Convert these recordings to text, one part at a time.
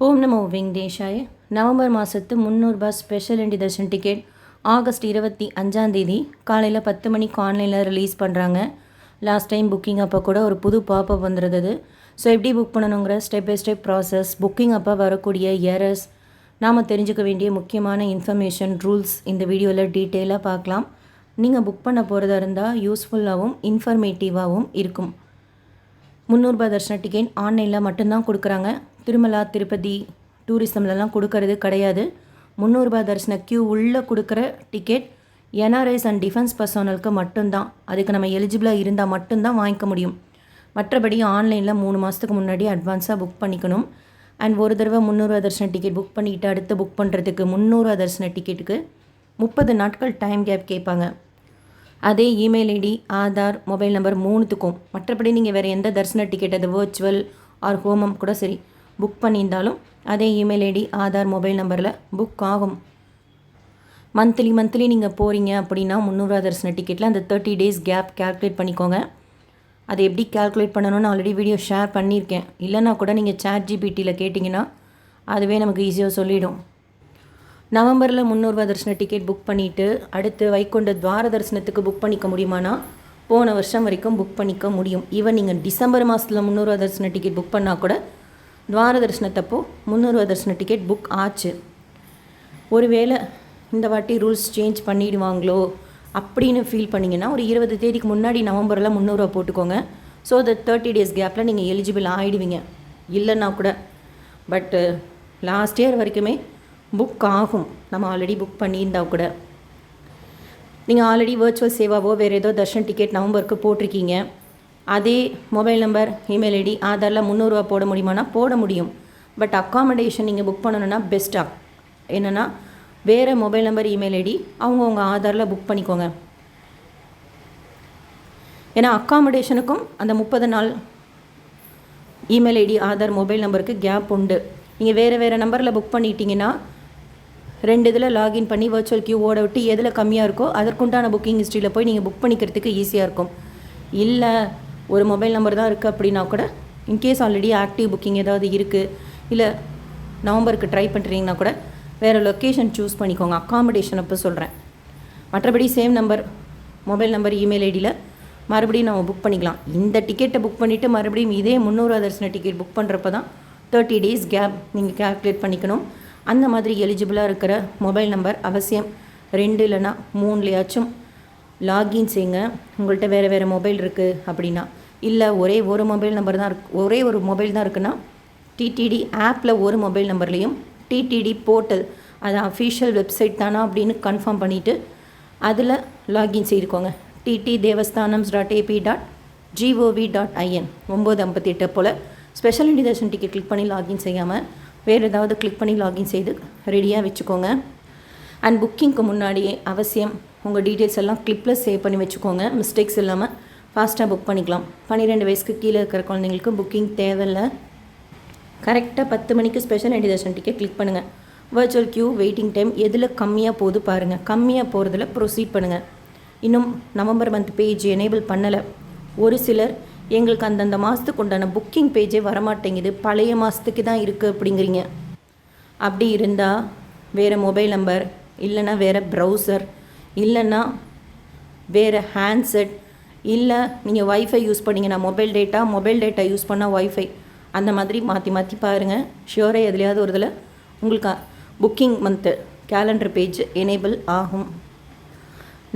ஓம் நமோ வெங்கடேஷாய. நவம்பர் மாதத்து 300 ரூபாய் special entry darshan ticket August 25 காலையில் 10 மணிக்கு ஆன்லைனில் ரிலீஸ் பண்ணுறாங்க. லாஸ்ட் டைம் புக்கிங் அப்போ கூட ஒரு புது பாப்பப் வந்துருந்தது. ஸோ எப்படி புக் பண்ணணுங்கிற step by step process, booking அப்போ வரக்கூடிய எரர்ஸ், நாம் தெரிஞ்சுக்க வேண்டிய முக்கியமான இன்ஃபர்மேஷன், ரூல்ஸ் இந்த வீடியோவில் டீட்டெயிலாக பார்க்கலாம். நீங்கள் புக் பண்ண போகிறதா இருந்தால் யூஸ்ஃபுல்லாகவும் இன்ஃபர்மேட்டிவாகவும் இருக்கும். 300 ரூபாய் தர்ஷன டிக்கெட் ஆன்லைனில் மட்டும்தான் கொடுக்குறாங்க. திருமலா, திருப்பதி, டூரிசம்லலாம் கொடுக்கறது கிடையாது. 300 ரூபாய் தர்ஷன கியூ உள்ளே கொடுக்குற டிக்கெட் என்ஆர்ஐஸ் அண்ட் டிஃபென்ஸ் பர்சனலுக்கு மட்டும்தான். அதுக்கு நம்ம எலிஜிபிளாக இருந்தால் மட்டும்தான் வாங்கிக்க முடியும். மற்றபடி ஆன்லைனில் 3 மாதத்துக்கு முன்னாடி அட்வான்ஸாக புக் பண்ணிக்கணும். அண்ட் ஒரு தடவை 300 ரூபாய் தர்ஷன டிக்கெட் புக் பண்ணிவிட்டு அடுத்து புக் பண்ணுறதுக்கு 300 ரூபாய் தர்ஷன டிக்கெட்டுக்கு 30 நாட்கள் டைம் கேப் கேட்பாங்க. அதே email ID, Aadhaar, mobile number 3த்துக்கும். மற்றபடி நீங்கள் வேறு எந்த தர்ஷன டிக்கெட், அது வர்ச்சுவல் ஆர் ஹோமம் கூட சரி புக் பண்ணியிருந்தாலும் அதே இமெயில் ஐடி, ஆதார், மொபைல் நம்பரில் புக் ஆகும். மந்த்லி நீங்கள் போகிறீங்க அப்படின்னா 300 ரூபாய் தர்ஷன டிக்கெட்டில் அந்த 30 days கேப் கால்குலேட் பண்ணிக்கோங்க. அதை எப்படி கால்குலேட் பண்ணணும்னு ஆல்ரெடி வீடியோ ஷேர் பண்ணியிருக்கேன். இல்லைனா கூட நீங்கள் ChatGPTயில் கேட்டிங்கன்னா அதுவே நமக்கு ஈஸியாக சொல்லிடும். நவம்பரில் 300 ரூபாய் தர்ஷன டிக்கெட் புக் பண்ணிவிட்டு அடுத்து வைகுண்ட துவார தரிசனத்துக்கு புக் பண்ணிக்க முடியுமானா போன வருஷம் வரைக்கும் புக் பண்ணிக்க முடியும். ஈவன் நீங்கள் டிசம்பர் மாதத்தில் 300 ரூபாய் தர்ஷன டிக்கெட் புக் பண்ணால் கூட துவார தரிசனத்தப்போ 300 ரூபாய் தர்ஷன டிக்கெட் புக் ஆச்சு. ஒருவேளை இந்த வாட்டி ரூல்ஸ் சேஞ்ச் பண்ணிடுவாங்களோ அப்படின்னு ஃபீல் பண்ணிங்கன்னா ஒரு 20 தேதிக்கு முன்னாடி நவம்பரில் 300 ரூபா போட்டுக்கோங்க. ஸோ த 30 days கேப்பில் நீங்கள் எலிஜிபிள் ஆகிடுவீங்க. இல்லைன்னா கூட பட்டு லாஸ்ட் இயர் வரைக்குமே புக் ஆகும். நம்ம ஆல்ரெடி புக் பண்ணியிருந்தால் கூட நீங்கள் ஆல்ரெடி வர்ச்சுவல் சேவாவோ வேறு ஏதோ தர்ஷன் டிக்கெட் நவம்பருக்கு போட்டிருக்கீங்க. அதே மொபைல் நம்பர், இமெயில் ஐடி, ஆதாரில் 300 ரூபா போட முடியுமானா போட முடியும். பட் அக்காமடேஷன் நீங்கள் புக் பண்ணணுன்னா பெஸ்ட்டாக என்னென்னா வேறு மொபைல் நம்பர், இமெயில் ஐடி அவங்கவுங்க ஆதாரில் புக் பண்ணிக்கோங்க. ஏன்னா அக்காமடேஷனுக்கும் அந்த 30 நாள் இமெயில் ஐடி, ஆதார், மொபைல் நம்பருக்கு கேப் உண்டு. நீங்கள் வேறு நம்பரில் புக் பண்ணிட்டீங்கன்னா 2 இதில் லாகின் பண்ணி வர்ச்சுவல் கியூ ஓட விட்டு எதில் கம்மியாக இருக்கோ அதற்குண்டான புக்கிங் ஹிஸ்ட்ரியில் போய் நீங்கள் புக் பண்ணிக்கிறதுக்கு ஈஸியாக இருக்கும். இல்லை ஒரு மொபைல் நம்பர் தான் இருக்குது அப்படின்னா கூட இன்கேஸ் ஆல்ரெடி ஆக்டிவ் புக்கிங் ஏதாவது இருக்குது, இல்லை நவம்பருக்கு ட்ரை பண்ணுறீங்கன்னா கூட வேறு லொக்கேஷன் சூஸ் பண்ணிக்கோங்க. அக்காமடேஷன் அப்போ சொல்கிறேன். மற்றபடி same number, mobile number, email ஐடியில் மறுபடியும் நம்ம புக் பண்ணிக்கலாம். இந்த டிக்கெட்டை புக் பண்ணிவிட்டு மறுபடியும் இதே 300 ரூபா தர்ஷன டிக்கெட் புக் பண்ணுறப்ப தான் 30 days கேப் நீங்கள் கால்குலேட் பண்ணிக்கணும். அந்த மாதிரி எலிஜிபிளாக இருக்கிற மொபைல் நம்பர் அவசியம் 2 இல்லைனா 3லையாச்சும் லாகின் செய்யுங்க. உங்கள்கிட்ட வேறு மொபைல் இருக்குது அப்படின்னா, இல்லை ஒரே ஒரு மொபைல் நம்பர் தான் ஒரே ஒரு மொபைல் தான் இருக்குன்னா டிடிடி ஆப்பில் ஒரு மொபைல் நம்பர்லேயும் டிடிடி போர்ட்டல், அது அஃபிஷியல் வெப்சைட் தானா அப்படின்னு கன்ஃபார்ம் பண்ணிவிட்டு அதில் லாகின் செய்துக்கோங்க. ttdevasthanams.ap.gov.in 9:58 போல் special entry darshan ticket click பண்ணி லாகின் செய்யாமல் வேறு ஏதாவது கிளிக் பண்ணி லாகின் செய்து ரெடியாக வச்சுக்கோங்க. அண்ட் புக்கிங்க்கு முன்னாடியே அவசியம் உங்கள் டீட்டெயில்ஸ் எல்லாம் கிளிப்பில் சேவ் பண்ணி வச்சுக்கோங்க. மிஸ்டேக்ஸ் இல்லாமல் ஃபாஸ்ட்டாக புக் பண்ணிக்கலாம். 12 வயசுக்கு கீழே இருக்கிற குழந்தைங்களுக்கு புக்கிங் தேவையில்லை. கரெக்டாக 10 மணிக்கு special entry darshan ticket click பண்ணுங்கள். வர்ச்சுவல் கியூ, வெயிட்டிங் டைம் எதில் கம்மியாக போகுது பாருங்கள். கம்மியாக போகிறதுல ப்ரொசீட் பண்ணுங்கள். இன்னும் நவம்பர் மந்த் பேஜ் எனேபிள் பண்ணலை. ஒரு சிலர் எங்களுக்கு அந்தந்த மாதத்துக்கு உண்டான புக்கிங் பேஜே வரமாட்டேங்குது, பழைய மாதத்துக்கு தான் இருக்குது அப்படிங்கிறீங்க. அப்படி இருந்தால் வேறு மொபைல் நம்பர், இல்லைன்னா வேறு ப்ரௌசர், இல்லைன்னா வேறு ஹேண்ட்செட், இல்லை நீங்கள் வைஃபை யூஸ் பண்ணிங்கன்னா மொபைல் டேட்டா யூஸ் பண்ணால் வைஃபை, அந்த மாதிரி மாற்றி பாருங்கள். ஷியோராக எதுலையாவது ஒரு இதில் உங்களுக்கு booking month calendar page enable ஆகும்.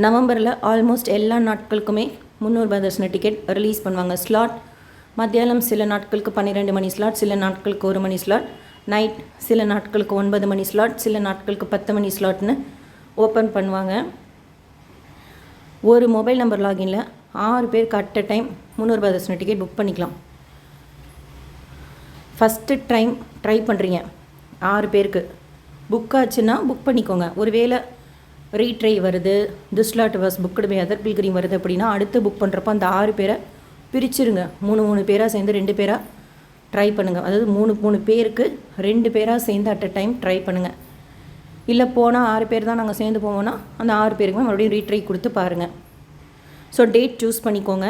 நவம்பரில் ஆல்மோஸ்ட் எல்லா நாட்களுக்குமே 300 ரூபாய் தர்ஷன டிக்கெட் ரிலீஸ் பண்ணுவாங்க. ஸ்லாட் மத்தியானம் சில நாட்களுக்கு 12 மணி ஸ்லாட், சில நாட்களுக்கு 1 மணி ஸ்லாட், நைட் சில நாட்களுக்கு 9 மணி ஸ்லாட், சில நாட்களுக்கு 10 மணி ஸ்லாட்னு ஓப்பன் பண்ணுவாங்க. ஒரு மொபைல் நம்பர் லாகினில் 6 பேருக்கு அட் அ டைம் 300 ரூபாய் தர்ஷன டிக்கெட் புக் பண்ணிக்கலாம். ஃபஸ்ட்டு டைம் ட்ரை பண்ணுறீங்க, 6 பேருக்கு புக் ஆச்சுன்னா புக் பண்ணிக்கோங்க. ஒருவேளை ரீட்ரை வருது, this slot was booked by other pilgrim வருது அப்படின்னா அடுத்து புக் பண்ணுறப்போ அந்த 6 பேரை பிரிச்சுருங்க. 3 பேராக சேர்ந்து 2 பேராக ட்ரை பண்ணுங்கள். அதாவது 3 பேருக்கு 2 பேராக சேர்ந்து அட் அ டைம் ட்ரை பண்ணுங்கள். இல்லை போனால் 6 பேர் தான் நாங்கள் சேர்ந்து போவோம்னா அந்த 6 பேருக்குமே மறுபடியும் ரீட்ரை கொடுத்து பாருங்கள். ஸோ டேட் சூஸ் பண்ணிக்கோங்க.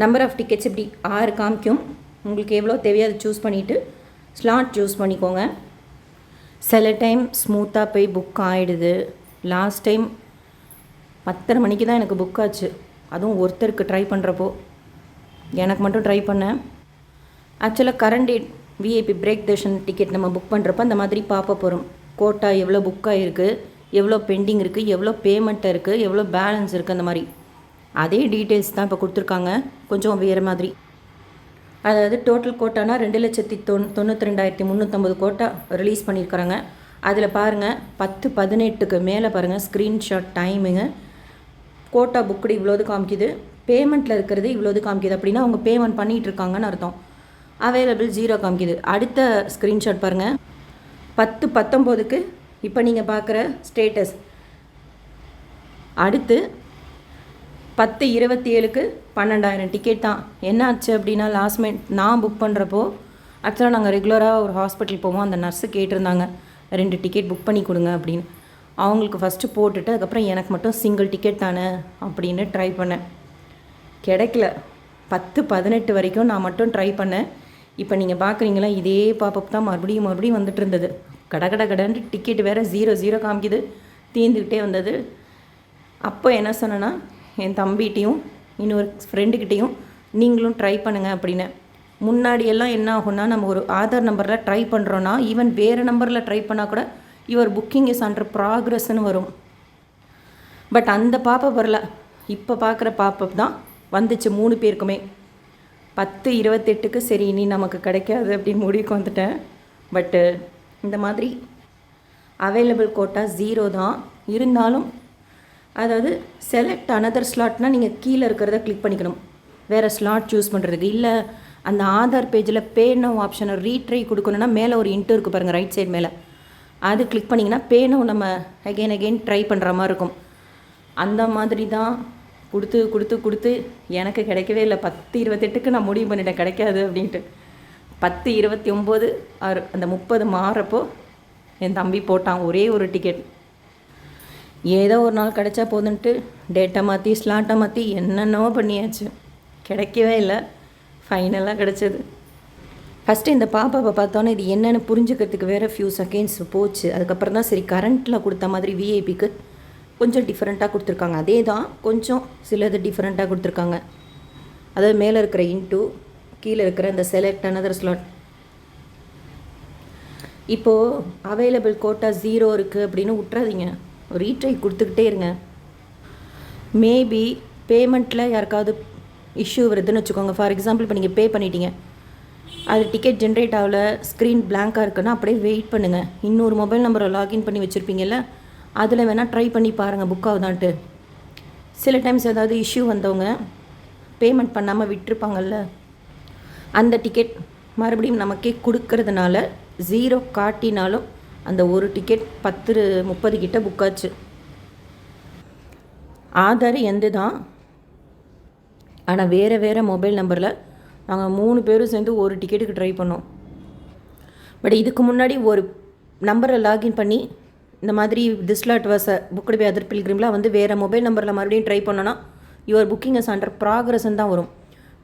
நம்பர் ஆஃப் டிக்கெட்ஸ் இப்படி 6 காமிக்கும். உங்களுக்கு எவ்வளோ தேவையோ அதை சூஸ் பண்ணிவிட்டு ஸ்லாட் சூஸ் பண்ணிக்கோங்க. சில டைம் ஸ்மூத்தாக போய் புக் ஆகிடுது. லாஸ்ட் டைம் 10:30 மணிக்கு தான் எனக்கு புக் ஆச்சு. அதுவும் ஒருத்தருக்கு ட்ரை பண்ணுறப்போ. எனக்கு மட்டும் ட்ரை பண்ணேன். ஆக்சுவலாக current date VIP break Darshan ticket நம்ம புக் பண்ணுறப்ப அந்த மாதிரி பாப்பப் வரும். கோட்டா எவ்வளோ புக் ஆகிருக்கு, எவ்வளோ பெண்டிங் இருக்குது, எவ்வளோ பேமெண்ட் இருக்குது, எவ்வளோ பேலன்ஸ் இருக்குது, அந்த மாதிரி அதே டீட்டெயில்ஸ் தான் இப்போ கொடுத்துருக்காங்க. கொஞ்சம் வேறு மாதிரி. அதாவது டோட்டல் கோட்டானா 2,92,350 கோட்டா ரிலீஸ் பண்ணியிருக்கிறாங்க. அதில் பாருங்கள் 10:18க்கு மேலே பாருங்கள் ஸ்க்ரீன்ஷாட் டைமுங்க. கோட்டா புக்குடு இவ்வளோது காமிக்குது, பேமெண்ட்டில் இருக்கிறது இவ்வளோது காமிக்குது. அப்படின்னா அவங்க பேமெண்ட் பண்ணிகிட்டு இருக்காங்கன்னு அர்த்தம். அவைலபிள் 0 காமிக்குது. அடுத்த ஸ்க்ரீன்ஷாட் பாருங்கள் 10:19க்கு இப்போ நீங்கள் பார்க்குற ஸ்டேட்டஸ். அடுத்து 10:27க்கு 12,000 டிக்கெட் தான். என்ன ஆச்சு அப்படின்னா லாஸ்ட் மினிட் நான் புக் பண்ணுறப்போ ஆக்சுவலாக நாங்கள் ரெகுலராக ஒரு ஹாஸ்பிட்டல் போவோம். அந்த நர்ஸு கேட்டிருந்தாங்க 2 டிக்கெட் புக் பண்ணி கொடுங்க அப்படின்னு. அவங்களுக்கு ஃபஸ்ட்டு போட்டுட்டு அதுக்கப்புறம் எனக்கு மட்டும் சிங்கிள் டிக்கெட் தானே அப்படின்னு ட்ரை பண்ணேன். கிடைக்கல. 10:18 வரைக்கும் நான் மட்டும் ட்ரை பண்ணேன். இப்போ நீங்கள் பார்க்குறீங்களா, இதே பாப்பப் தான் மறுபடியும் வந்துட்டு இருந்தது. கடன்னு டிக்கெட் வேறு 0 காமிக்குது, தீர்ந்துக்கிட்டே வந்தது. அப்போ என்ன சொன்னேன்னா என் தம்பிகிட்டையும் இன்னொரு ஃப்ரெண்டுக்கிட்டேயும் நீங்களும் ட்ரை பண்ணுங்கள் அப்படின்னு. முன்னாடியெல்லாம் என்ன ஆகும்னா, நம்ம ஒரு ஆதார் நம்பரில் ட்ரை பண்ணுறோன்னா ஈவன் வேறு நம்பரில் ட்ரை பண்ணால் கூட யுவர் புக்கிங் இஸ் அண்டர் ப்ராக்ரஸ்ன்னு வரும். பட் அந்த பாப்பப் வரல. இப்போ பார்க்குற பாப்பப் தான் வந்துச்சு 3 பேருக்குமே. 10:28க்கு சரி இனி நமக்கு கிடைக்காது அப்படின்னு முடிவுக்கு வந்துட்டேன். பட்டு இந்த மாதிரி அவைலபிள் கோட்டா 0 தான். இருந்தாலும் அதாவது செலக்ட் அனதர் ஸ்லாட்னால் நீங்கள் கீழே இருக்கிறத கிளிக் பண்ணிக்கணும் வேறு ஸ்லாட் சூஸ் பண்ணுறதுக்கு. இல்லை அந்த ஆதார் பேஜில் பே நவ் ஆப்ஷனை ரீட்ரை கொடுக்கணுன்னா மேலே ஒரு இன்ட்டு இருக்குது பாருங்கள், ரைட் சைடு மேலே. அது கிளிக் பண்ணிங்கன்னா பே நவ் நம்ம அகெயின் ட்ரை பண்ணுற மாதிரி இருக்கும். அந்த மாதிரி தான் கொடுத்து எனக்கு கிடைக்கவே இல்லை. 10:28க்கு நான் முடிவு பண்ணிட்டேன் கிடைக்காது அப்படின்ட்டு. 10:29 அந்த 30 மாறப்போ என் தம்பி போட்டான் ஒரே ஒரு டிக்கெட். ஏதோ ஒரு நாள் கிடைச்சா போதுன்ட்டு டேட்டை மாற்றி ஸ்லாட்டை மாற்றி என்னென்னவோ பண்ணியாச்சு. கிடைக்கவே இல்லை. ஃபைனலாக கிடச்சிது. ஃபஸ்ட்டு இந்த பாப்பாவை பார்த்தோன்னே இது என்னென்னு புரிஞ்சுக்கிறதுக்கு வேறு ஃபியூ செகண்ட்ஸ் போச்சு. அதுக்கப்புறம் தான் சரி கரண்ட்டில் கொடுத்த மாதிரி விஐபிக்கு கொஞ்சம் டிஃப்ரெண்ட்டாக கொடுத்துருக்காங்க. அதே தான் கொஞ்சம் சிலது டிஃப்ரெண்ட்டாக கொடுத்துருக்காங்க. அதாவது மேலே இருக்கிற இன்ட்டு, கீழே இருக்கிற இந்த செலக்ட் அனதர் ஸ்லாட். இப்போது அவைலபிள் கோட்டா 0 இருக்குது அப்படின்னு விட்றாதீங்க, ரீட்ரை கொடுத்துக்கிட்டே இருங்க. மேபி பேமெண்ட்டில் யாருக்காவது இஷ்யூ வருதுன்னு வச்சுக்கோங்க. ஃபார் எக்ஸாம்பிள் இப்போ நீங்கள் பே பண்ணிட்டீங்க, அது டிக்கெட் ஜென்ரேட் ஆகலை, ஸ்க்ரீன் பிளாங்காக இருக்குன்னா அப்படியே வெயிட் பண்ணுங்கள். இன்னொரு மொபைல் நம்பரை லாகின் பண்ணி வச்சுருப்பீங்கல்ல, அதில் வேணால் ட்ரை பண்ணி பாருங்கள் புக் ஆகுதான்ட்டு. சில டைம்ஸ் ஏதாவது இஷ்யூ வந்தவங்க பேமெண்ட் பண்ணாமல் விட்டுருப்பாங்கல்ல, அந்த டிக்கெட் மறுபடியும் நமக்கே கொடுக்கறதுனால 0 காட்டினாலும் அந்த ஒரு டிக்கெட் 10:30 கிட்ட புக் ஆச்சு. ஆதார் எந்த தான், ஆனால் வேறு மொபைல் நம்பரில் நாங்கள் 3 பேரும் சேர்ந்து ஒரு டிக்கெட்டுக்கு ட்ரை பண்ணோம். பட் இதுக்கு முன்னாடி ஒரு நம்பரை லாகின் பண்ணி இந்த மாதிரி this slot was booked by other பில்கிரிம்லாம் வந்து வேறு மொபைல் நம்பரில் மறுபடியும் ட்ரை பண்ணோன்னா யுவர் புக்கிங் இஸ் அண்டர் ப்ராக்ரஸ்ன்னு தான் வரும்.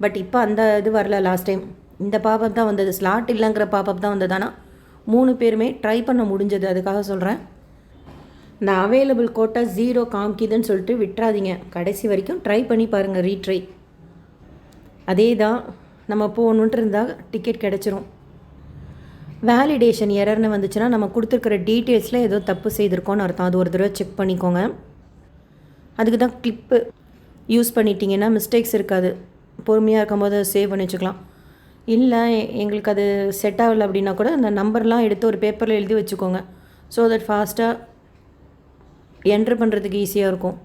பட் இப்போ அந்த இது வரல. லாஸ்ட் டைம் இந்த பாப்பப் தான் வந்தது, ஸ்லாட் இல்லைங்கிற பாப்பப் தான் வந்தது. ஆனால் 3 பேருமே ட்ரை பண்ண முடிஞ்சது. அதுக்காக சொல்கிறேன், இந்த அவைலபிள் கோட்டா 0 காமிக்குதுன்னு சொல்லிட்டு விட்டுறாதீங்க. கடைசி வரைக்கும் ட்ரை பண்ணி பாருங்கள் ரீட்ரை. அதே தான் நம்ம போகணுன்ட்டு இருந்தால் டிக்கெட் கிடச்சிரும். வேலிடேஷன் எரர்னு வந்துச்சுன்னா நம்ம கொடுத்துருக்கிற டீட்டெயில்ஸில் ஏதோ தப்பு செய்திருக்கோன்னு அர்த்தம். அது ஒரு தடவை செக் பண்ணிக்கோங்க. அதுக்கு தான் கிளிப்பு யூஸ் பண்ணிட்டீங்கன்னா மிஸ்டேக்ஸ் இருக்காது. பொறுமையாக இருக்கும்போது சேவ் பண்ணி வச்சுக்கலாம். இல்லை எங்களுக்கு அது செட் ஆகலை அப்படின்னா கூட அந்த நம்பர்லாம் எடுத்து ஒரு பேப்பரில் எழுதி வச்சுக்கோங்க. ஸோ தட் ஃபாஸ்ட்டாக என்ட்ரு பண்ணுறதுக்கு ஈஸியாக இருக்கும்.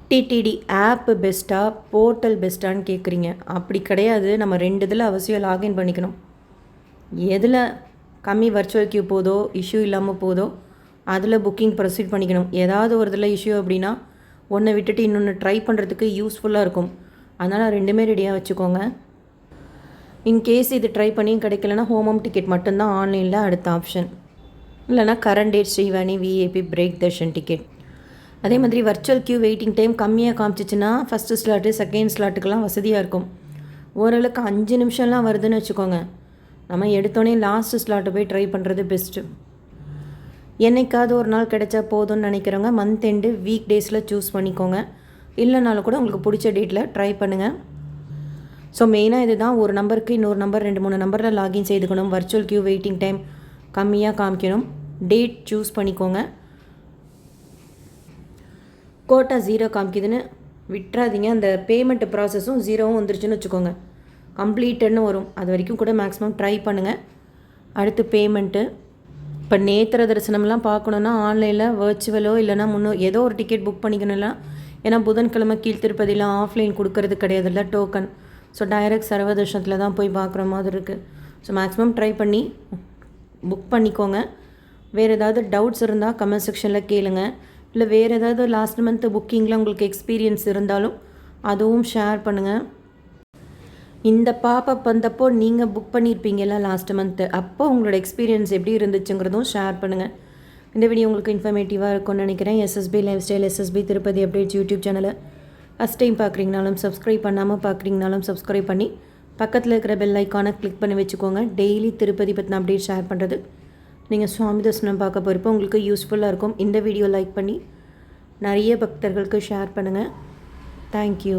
டிடிடி ஆப்பு பெஸ்ட்டாக போர்ட்டல் பெஸ்ட்டான்னு கேட்குறீங்க. அப்படி கிடையாது. நம்ம 2 இதில் அவசியம் லாகின் பண்ணிக்கணும். எதில் கம்மி வர்ச்சுவல் கியூ போதோ, இஷ்யூ இல்லாமல் போதோ, அதில் புக்கிங் ப்ரொசீட் பண்ணிக்கணும். ஏதாவது ஒரு இதில் இஷ்யூ அப்படின்னா ஒன்றை விட்டுட்டு இன்னொன்று ட்ரை பண்ணுறதுக்கு யூஸ்ஃபுல்லாக இருக்கும். அதனால் 2மே ரெடியாக வச்சுக்கோங்க. இன்கேஸ் இது ட்ரை பண்ணியும் கிடைக்கலன்னா ஹோம் டிக்கெட் மட்டும்தான் ஆன்லைனில் அடுத்த ஆப்ஷன். இல்லைனா current date Srivani VIP break Darshan ticket. அதே மாதிரி வர்ச்சுவல் கியூ வெயிட்டிங் டைம் கம்மியாக காமிச்சிச்சின்னா ஃபஸ்ட்டு ஸ்லாட்டு செகண்ட் ஸ்லாட்டுக்கெல்லாம் வசதியாக இருக்கும். ஓரளவுக்கு 5 நிமிஷம்லாம் வருதுன்னு வச்சுக்கோங்க. நம்ம எடுத்தோடனே லாஸ்ட் ஸ்லாட்டை போய் ட்ரை பண்ணுறது பெஸ்ட்டு. என்னைக்காவது ஒரு நாள் கிடைச்சா போதும்னு நினைக்கிறவங்க மந்த் எண்டு வீக் டேஸில் சூஸ் பண்ணிக்கோங்க. இல்லைனாலும் கூட உங்களுக்கு பிடிச்ச டேட்டில் ட்ரை பண்ணுங்கள். ஸோ மெயினாக இது தான், ஒரு நம்பருக்கு இன்னொரு நம்பர் 2-3 நம்பரில் லாகின் செய்துக்கணும். வர்ச்சுவல் கியூ வெயிட்டிங் டைம் கம்மியாக காமிக்கணும். டேட் சூஸ் பண்ணிக்கோங்க. கோட்டா 0 காமிக்குதுன்னு விட்டுறாதீங்க. அந்த பேமெண்ட் ப்ராசஸும் 0வும் வந்துருச்சுன்னு வச்சுக்கோங்க, கம்ப்ளீட்டட்னு வரும். அது வரைக்கும் கூட மேக்ஸிமம் ட்ரை பண்ணுங்கள். அடுத்து பேமெண்ட்டு. இப்போ நேத்திர தரிசனம்லாம் பார்க்கணுன்னா ஆன்லைனில் வர்ச்சுவலோ இல்லைனா ஏதோ ஒரு டிக்கெட் புக் பண்ணிக்கணும்லாம். ஏன்னா புதன்கிழமை கீழ்த்திருப்பதிலாம் ஆஃப்லைன் கொடுக்கறது கிடையாதுல்ல, டோக்கன். ஸோ டைரக்ட் சர்வதர்ஷனத்தில் தான் போய் பார்க்குற மாதிரி இருக்குது. ஸோ மேக்ஸிமம் ட்ரை பண்ணி புக் பண்ணிக்கோங்க. வேறு ஏதாவது டவுட்ஸ் இருந்தால் கமெண்ட் செக்ஷனில் கேளுங்க. இல்லை வேறு ஏதாவது லாஸ்ட் மந்த்து புக்கிங்கில் உங்களுக்கு எக்ஸ்பீரியன்ஸ் இருந்தாலும் அதுவும் ஷேர் பண்ணுங்கள். இந்த பாப்பப் வந்தப்போ நீங்கள் புக் பண்ணியிருப்பீங்கல்ல லாஸ்ட் மந்த்து, அப்போ உங்களோட எக்ஸ்பீரியன்ஸ் எப்படி இருந்துச்சுங்கிறதும் ஷேர் பண்ணுங்கள். இந்த வீடியோ உங்களுக்கு இன்ஃபர்மேட்டிவாக இருக்கும்னு நினைக்கிறேன். SSB lifestyle, SSB Tirupati updates YouTube சேனலை ஃபஸ்ட் டைம் பார்க்குறீங்கனாலும் சப்ஸ்கிரைப் பண்ணாமல் பார்க்குறீங்கனாலும் சப்ஸ்கிரைப் பண்ணி பக்கத்தில் இருக்கிற பெல் ஐக்கானை கிளிக் பண்ணி வச்சுக்கோங்க. டெய்லி திருப்பதி பற்றின அப்டேட் ஷேர் பண்ணுறது நீங்கள் சுவாமி தரிசனம் பார்க்க போகிறப்போ உங்களுக்கு யூஸ்ஃபுல்லாக இருக்கும். இந்த வீடியோ லைக் பண்ணி நிறைய பக்தர்களுக்கு ஷேர் பண்ணுங்கள். தேங்க்யூ.